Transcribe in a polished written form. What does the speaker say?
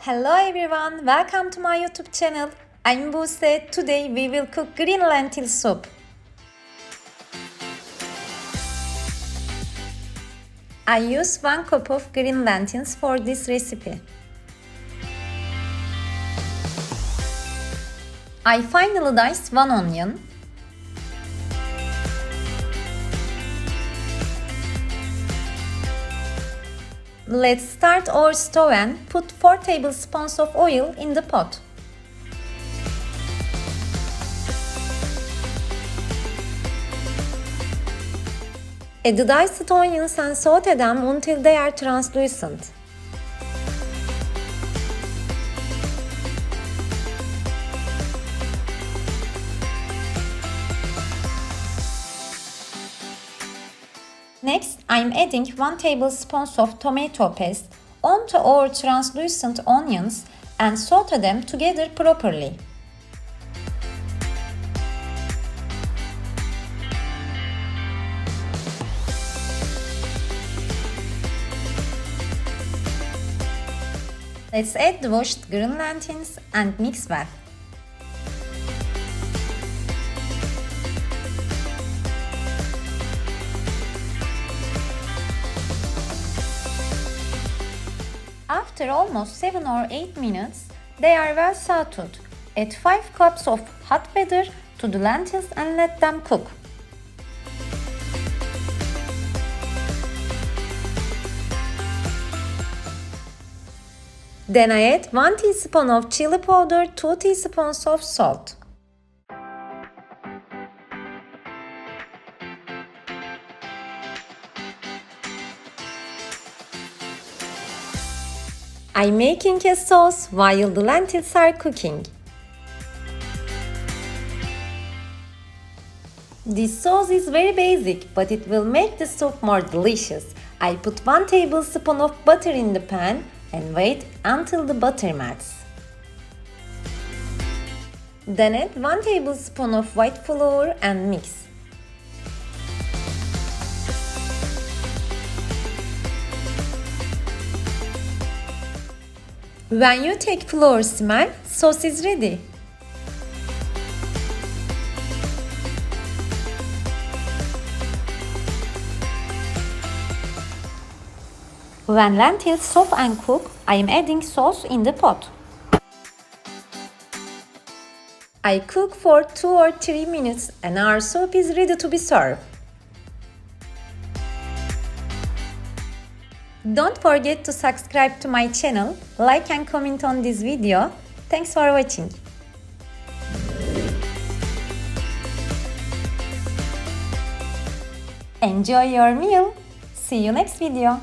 Hello everyone, welcome to my YouTube channel. I'm Buse. Today we will cook green lentil soup. I use 1 cup of green lentils for this recipe. I finely diced 1 onion. Let's start our stove and put 4 tablespoons of oil in the pot. Add the diced onions and saute them until they are translucent. Next, I'm adding 1 tablespoon of tomato paste onto our translucent onions and saute them together properly. Let's add the washed green lentils and mix well. After almost 7 or 8 minutes, they are well sauteed. Add 5 cups of hot water to the lentils and let them cook. Then I add 1 teaspoon of chili powder, 2 teaspoons of salt. I'm making a sauce while the lentils are cooking. This sauce is very basic, but it will make the soup more delicious. I put 1 tablespoon of butter in the pan and wait until the butter melts. Then add 1 tablespoon of white flour and mix. When you take flour smell, sauce is ready. When lentils soft and cook, I am adding sauce in the pot. I cook for 2 or 3 minutes and our soup is ready to be served. Don't forget to subscribe to my channel, like and comment on this video. Thanks for watching. Enjoy your meal. See you next video.